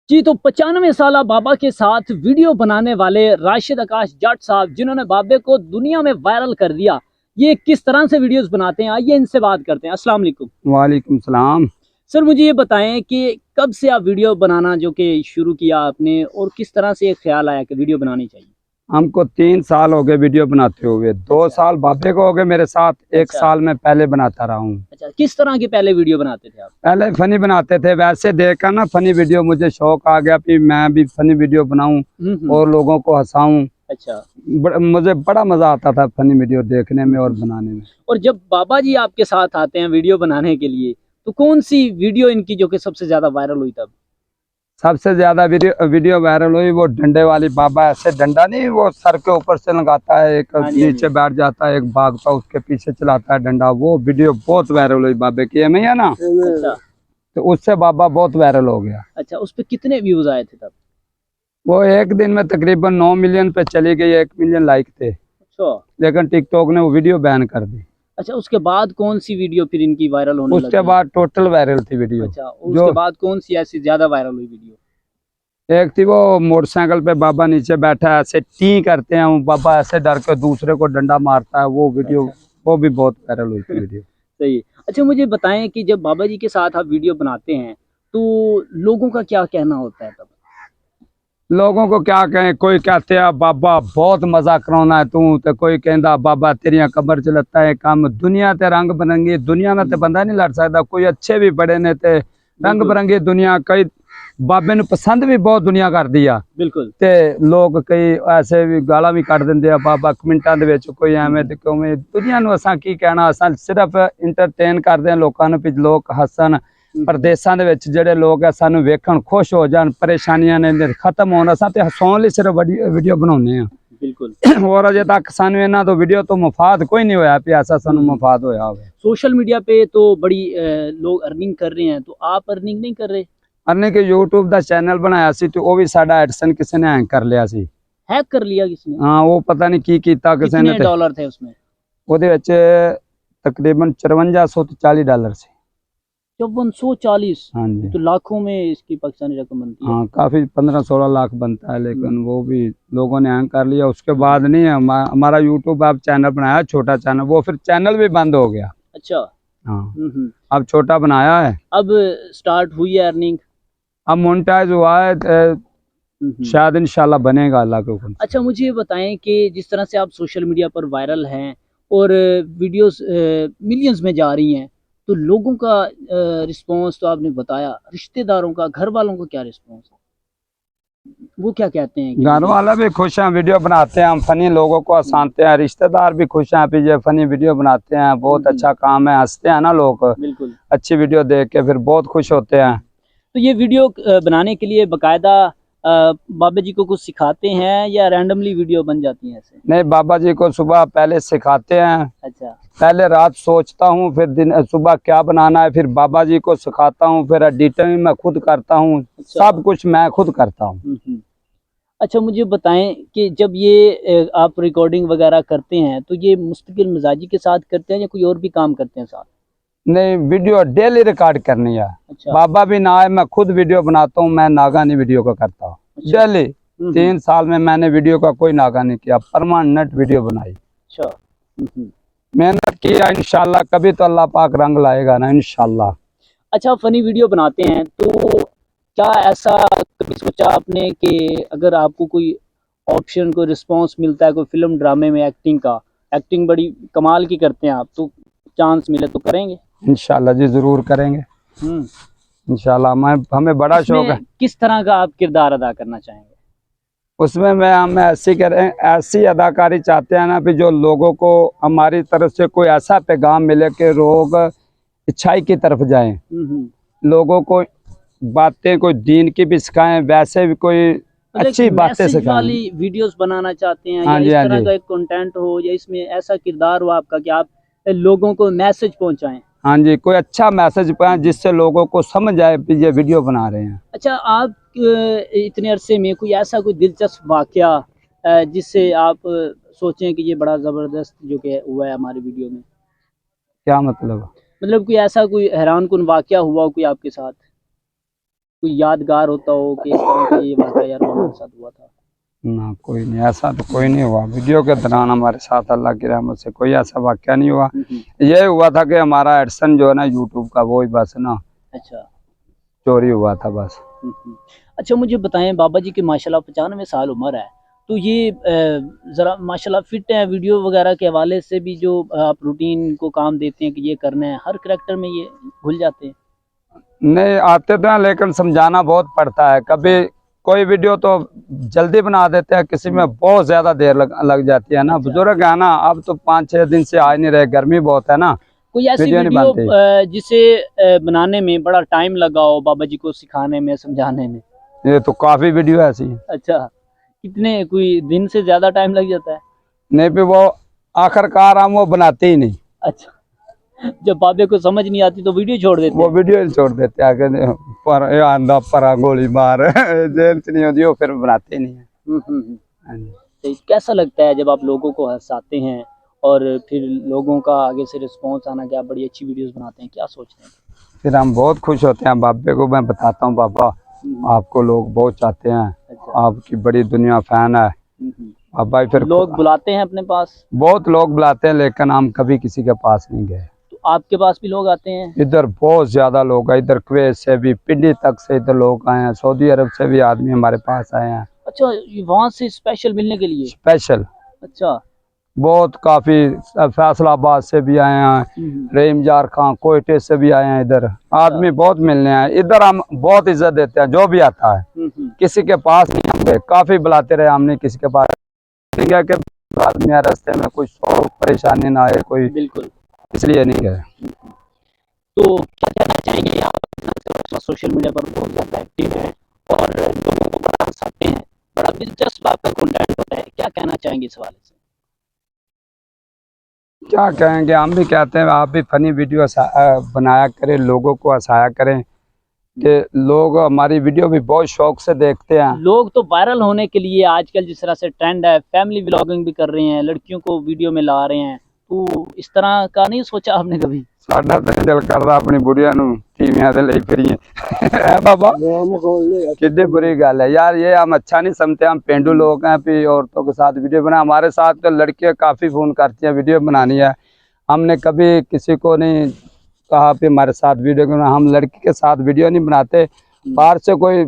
जी तो 95 साला बाबा के साथ वीडियो बनाने वाले राशिद आकाश जट साहब, जिन्होंने बाबे को दुनिया में वायरल कर दिया, ये किस तरह से वीडियोस बनाते हैं, आइए इनसे बात करते हैं। अस्सलाम वालेकुम। वालेकुम सलाम। सर मुझे ये बताएं कि कब से आप वीडियो बनाना जो कि शुरू किया आपने, और किस तरह से ये ख्याल आया कि वीडियो बनानी चाहिए? हमको 3 साल हो गए वीडियो बनाते हुए। 2 साल बाबे को हो गए मेरे साथ। एक अच्छा। साल में पहले बनाता रहा हूँ। अच्छा, किस तरह के पहले वीडियो बनाते थे आप? पहले फनी बनाते थे, वैसे देखकर ना फनी वीडियो मुझे शौक आ गया कि मैं भी फनी वीडियो बनाऊं और लोगों को हंसाऊं। अच्छा। मुझे बड़ा मजा आता था फनी वीडियो देखने में और बनाने में। और जब बाबा जी आपके साथ आते हैं वीडियो बनाने के लिए, तो कौन सी वीडियो इनकी जो कि सबसे ज्यादा वायरल हुई तब? सबसे ज्यादा वीडियो वायरल हुई वो डंडे वाली। बाबा ऐसे डंडा नहीं, वो सर के ऊपर से लगाता है, एक हाँ जी, हाँ जी। नीचे बैठ जाता है, एक भागता उसके पीछे चलाता है डंडा। वो वीडियो बहुत वायरल हुई बाबे की, है ना। अच्छा। तो उससे बाबा बहुत वायरल हो गया। अच्छा, उस पे कितने व्यूज आए थे तब? वो एक दिन में तकरीबन 9 मिलियन पे चली गई। 1 मिलियन लाइक थे, अच्छा। लेकिन टिकटॉक ने वो वीडियो बैन कर दी। अच्छा, उसके बाद कौन सी वीडियो फिर इनकी वायरल होने उसके लगी? बाद टोटल वायरल थी वीडियो। अच्छा, और उसके जो बाद कौन सी ऐसी ज्यादा वायरल हुई वीडियो? एक थी वो मोटरसाइकिल पे बाबा नीचे बैठा है, ऐसे टी करते हैं, वो बाबा ऐसे डर के दूसरे को डंडा मारता है, वो वीडियो। अच्छा। वो भी बहुत वायरल हुई थी वीडियो। सही है। अच्छा, मुझे बताएं कि जब बाबा जी के साथ आप वीडियो बनाते हैं तो लोगों का क्या कहना होता है तब? लोगों को क्या कहें, कोई कहते हैं बाबा बहुत मजा कराना है तू, तो कोई कहता बाबा तेरिया कमर च लत्ता है काम। दुनिया ते रंग बिरंगी दुनिया में तो बंदा नहीं लड़ सकता। कोई अच्छे भी बड़े ने ते रंग बिरंगी दुनिया। कई बाबे ने पसंद भी बहुत दुनिया कर दिया। बिल्कुल। ते लोग कई ऐसे भी गाला भी कट देंगे बाबा कमेंटा दे विच। कोई एवें ते कोई दुनिया नूं असां की कहना। असां सिर्फ इंटरटेन करदे हां लोकां नूं, भी लोग हसन। प्रदेशों के विच जिहड़े लोग है सानू वेखण खुश हो जान, परेशानियां ने खत्म होण, असां ते हसाउण लई सिर्फ वीडियो बनाउने आ। बिल्कुल। और अजे तक सानू इन्हां तो वीडियो तो मुफाद कोई नहीं होया भी ऐसा सानू मुफाद होया होवे। सोशल मीडिया पे तो बड़ी लोग अर्निंग कर रहे हैं, तो आप अर्निंग नहीं कर रहे? अने के यूट्यूब का चैनल बनाया सी, तो वो भी साडा एडसन किसी ने हैक कर लिया सी। हैक कर लिया किसने? हाँ, वो पता नहीं की कीता किसी ने। कितने डॉलर थे उसमें? ਉਹਦੇ ਵਿੱਚ तकरीबन $5440 से। 5440? हाँ जी। तो लाखों में इसकी पाकिस्तानी रकम बनती है। हाँ, काफी 15-16 लाख बनता है, लेकिन वो भी लोगों ने हैंग कर लिया। उसके बाद नहीं है हमारा यूट्यूब अब चैनल बनाया, छोटा चैनल, वो फिर चैनल भी बंद हो गया। अच्छा। हाँ, अब छोटा बनाया है। अब स्टार्ट हुई है अर्निंग? अब मोनेटाइज हुआ है, शायद इंशाल्लाह बनेगा अल्लाह के हुक्म से। अच्छा, मुझे ये बताएं कि जिस तरह से आप सोशल मीडिया पर वायरल हैं और वीडियोस मिलियंस में जा रही हैं, तो लोगों का रिस्पांस तो आपने बताया, रिश्तेदारों का, घर वालों का क्या रिस्पांस है? वो क्या कहते हैं कि घर वाला भी खुश हैं, वीडियो बनाते हैं हम, फनी लोगों को हंसाते हैं। रिश्तेदार भी खुश हैं, भी ये फनी वीडियो बनाते हैं, बहुत अच्छा काम है, हंसते हैं ना लोग। बिल्कुल। अच्छी वीडियो देख के फिर बहुत खुश होते हैं। तो ये वीडियो बनाने के लिए बाकायदा बाबा जी को कुछ सिखाते हैं या रैंडमली वीडियो बन जाती हैं ऐसे? नहीं, बाबा जी को सुबह पहले सिखाते हैं। अच्छा। पहले रात सोचता हूँ, फिर दिन सुबह क्या बनाना है, फिर बाबा जी को सिखाता हूँ, फिर एडिटिंग मैं खुद करता हूँ। अच्छा। सब कुछ मैं खुद करता हूँ। अच्छा, मुझे बताएं कि जब ये आप रिकॉर्डिंग वगैरह करते हैं, तो ये मुस्तकिल मिजाजी के साथ करते हैं या कोई और भी काम करते हैं साथ? नहीं, वीडियो डेली रिकॉर्ड करनी है। अच्छा। बाबा भी ना है, मैं खुद वीडियो बनाता हूँ, मैं नागा नहीं वीडियो का करता हूँ। अच्छा। डेली 3 साल में मैंने वीडियो का कोई नागा नहीं किया, परमानेंट वीडियो बनाई। अच्छा। मेहनत किया, इंशाल्लाह कभी तो अल्लाह पाक रंग लाएगा ना, इंशाल्लाह। अच्छा, फनी वीडियो बनाते हैं तो क्या ऐसा कभी सोचा आपने कि अगर आपको कोई ऑप्शन, कोई रिस्पांस मिलता है, कोई फिल्म ड्रामे में एक्टिंग का, एक्टिंग बड़ी कमाल की करते हैं आप, तो चांस मिले तो करेंगे? इंशाल्लाह जी जरूर करेंगे। इंशाल्लाह हमें बड़ा शौक है। किस तरह का आप किरदार अदा करना चाहेंगे? उसमें हम ऐसी करें, ऐसी अदाकारी चाहते हैं ना, भी जो लोगों को हमारी तरफ से कोई ऐसा पैगाम मिले कि लोग अच्छाई की तरफ जाएं। लोगों को बातें कोई दीन की भी सिखाएं, वैसे भी कोई अच्छी बातें मैसेज सिखाएं। वाली वीडियोस बनाना चाहते हैं, हाँ या जी, इस हाँ तरह जी। का एक कंटेंट हो, या इसमें ऐसा किरदार हो आपका कि आप लोगों को मैसेज पहुंचाएं? हाँ जी, कोई अच्छा मैसेज पाए जिससे लोगों को समझ आए कि ये वीडियो बना रहे हैं। अच्छा, आप इतने अरसे में कोई ऐसा कोई दिलचस्प वाकया जिससे आप सोचें कि ये बड़ा ज़बरदस्त जो कि हुआ है हमारी वीडियो में? क्या मतलब? मतलब कोई ऐसा कोई हैरान कुन वाकया हुआ हो कोई आपके साथ? कोई यादगार होता हो कि इस तरह का ये वाक़या यार हमारे साथ हुआ था? ना कोई नहीं, ऐसा तो कोई नहीं हुआ। वीडियो के दौरान हमारे साथ अल्लाह की रहमत से कोई ऐसा वाक़या नहीं हुआ। ये हुआ था कि हमारा एडसन जो है ना यूट्यूब का, वो ही बस ना अच्छा। चोरी हुआ था बस। अच्छा, मुझे बताएं, बाबा जी की माशाल्लाह 95 साल उम्र है, तो ये ज़रा माशाल्लाह फिट है। वीडियो वगैरह के हवाले से भी जो आप रूटीन को काम देते हैं कि ये करना है, हर करैक्टर में ये घुल जाते हैं? नहीं आते तो हैं, लेकिन समझाना बहुत पड़ता है। कभी कोई वीडियो तो जल्दी बना देते हैं, किसी में बहुत ज्यादा देर लग जाती है ना। अच्छा। बुजुर्ग है ना, अब तो 5-6 दिन से आ नहीं रहे, गर्मी बहुत है ना, कोई ऐसी वीडियो नहीं वीडियो बनती। जिसे बनाने में बड़ा टाइम लगा हो, बाबा जी को सिखाने में, समझाने में? ये तो काफी वीडियो ऐसी है। अच्छा, कितने, कोई दिन से ज्यादा टाइम लग जाता है? नहीं भी वो आखिरकार हम वो बनाते ही नहीं। अच्छा, जब बाबे को समझ नहीं आती तो वीडियो छोड़ देते वो हैं? वीडियो ही छोड़ देते हैं, आगे पर ये आंधा पर गोली मार जेल से नहीं होती, वो फिर बनाते ही नहीं है। हाँ जी। तो कैसा लगता है जब आप लोगों को हंसाते हैं और फिर लोगों का आगे से रिस्पॉन्स आना कि आप बड़ी अच्छी वीडियोस बनाते हैं, क्या सोचते हैं? फिर हम बहुत खुश होते हैं। बाबे को मैं बताता हूँ, बाबा आपको लोग बहुत चाहते हैं, अच्छा। आपकी बड़ी दुनिया फैन है। बाबा फिर लोग बुलाते हैं अपने पास? बहुत लोग बुलाते हैं, लेकिन हम कभी किसी के पास नहीं गए। तो आपके पास भी लोग आते हैं? इधर बहुत ज्यादा लोग हैं, इधर कुवैत से भी, पिंडी तक से इधर लोग आए हैं, सऊदी अरब से भी आदमी हमारे पास आए हैं। अच्छा, वहां से स्पेशल मिलने के लिए? स्पेशल अच्छा। बहुत काफी, फैसलाबाद से भी आए हैं, रहीमजार खां कोयटे से भी आए हैं। इधर आदमी बहुत मिलने आए। इधर हम बहुत इज्जत देते हैं जो भी आता है। किसी के पास नहीं हम गए, काफी बुलाते रहे, हमने किसी के पास नहीं गया कि आदमी रास्ते में कोई परेशानी ना आए कोई, बिल्कुल। इसलिए नहीं गए। तो क्या कहना चाहेंगे आप? सोशल मीडिया पर बहुत ज्यादा एक्टिव है और लोगों को बड़ा हंसाते हैं, बड़ा दिलचस्प आपका कंटेंट होता है, क्या कहना चाहेंगे इस हवाले से? क्या कहेंगे, हम भी कहते हैं आप भी फनी वीडियो बनाया करें, लोगों को हंसाया करें, कि लोग हमारी वीडियो भी बहुत शौक से देखते हैं। लोग तो वायरल होने के लिए आजकल जिस तरह से ट्रेंड है, फैमिली व्लॉगिंग भी कर रहे हैं, लड़कियों को वीडियो में ला रहे हैं, तो इस तरह का नहीं सोचा आपने कभी? साडा तो दिल करदा अपनी बुढ़िया नूं टीवियां ते ले फिरिए बाबा, कितनी बुरी गल है यार, ये हम अच्छा नहीं समझते। हम पेंडू लोग हैं, फिर औरतों के साथ वीडियो बना, हमारे साथ तो लड़कियां काफी फोन करती हैं वीडियो बनानी है। हमने कभी किसी को नहीं कहा कि हमारे साथ वीडियो बना, हम लड़की के साथ वीडियो नहीं बनाते। बाहर से कोई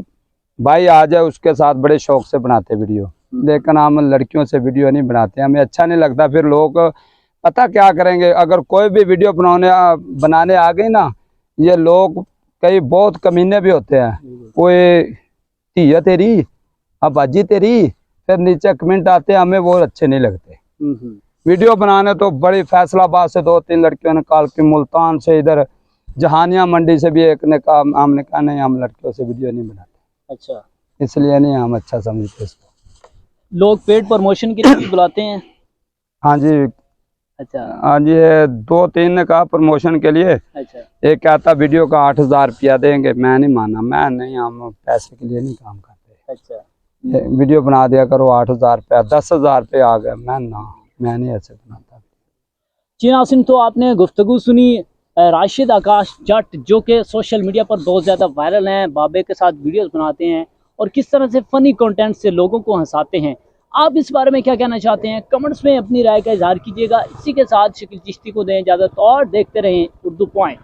भाई आ जाए उसके साथ बड़े शौक से बनाते वीडियो, लेकिन हम लड़कियों से वीडियो नहीं बनाते, हमें अच्छा नहीं लगता। फिर लोग पता क्या करेंगे, अगर कोई भी वीडियो बनाने आ गई ना, ये लोग कई बहुत कमीने भी होते हैं, कोई धीया तेरी, अब बाजी तेरी, फिर नीचे कमेंट आते हैं, हमें वो अच्छे नहीं लगते। वीडियो बनाने तो बड़ी फैसलाबाद से 2-3 लड़कियों ने कॉल की, मुल्तान से, इधर जहानिया मंडी से भी एक ने कहा, हमने कहा नहीं हम लड़कियों से वीडियो नहीं बनाते। अच्छा, इसलिए नहीं हम अच्छा समझते इसको। लोग पेड प्रमोशन के लिए भी बुलाते हैं? हाँ जी। अच्छा। हाँ जी, 2-3 ने कहा प्रमोशन के लिए। अच्छा। एक कहता वीडियो का 8,000 रुपया देंगे, मैं नहीं माना, मैं नहीं, हम पैसे के लिए नहीं काम करते। अच्छा। वीडियो बना दिया करो, 8,000 रुपया, 10,000 रुपये आ गए, मैं नहीं ऐसे बनाता। जी नाज़रीन, तो आपने गुफ्तगू सुनी राशिद आकाश जट, जो कि सोशल मीडिया पर बहुत ज़्यादा वायरल हैं, बाबे के साथ वीडियोस बनाते हैं और किस तरह से फ़नी कंटेंट से लोगों को हंसाते हैं। आप इस बारे में क्या कहना चाहते हैं? कमेंट्स में अपनी राय का इजहार कीजिएगा। इसी के साथ शकील चिश्ती को दें इजाज़त और देखते रहें उर्दू पॉइंट।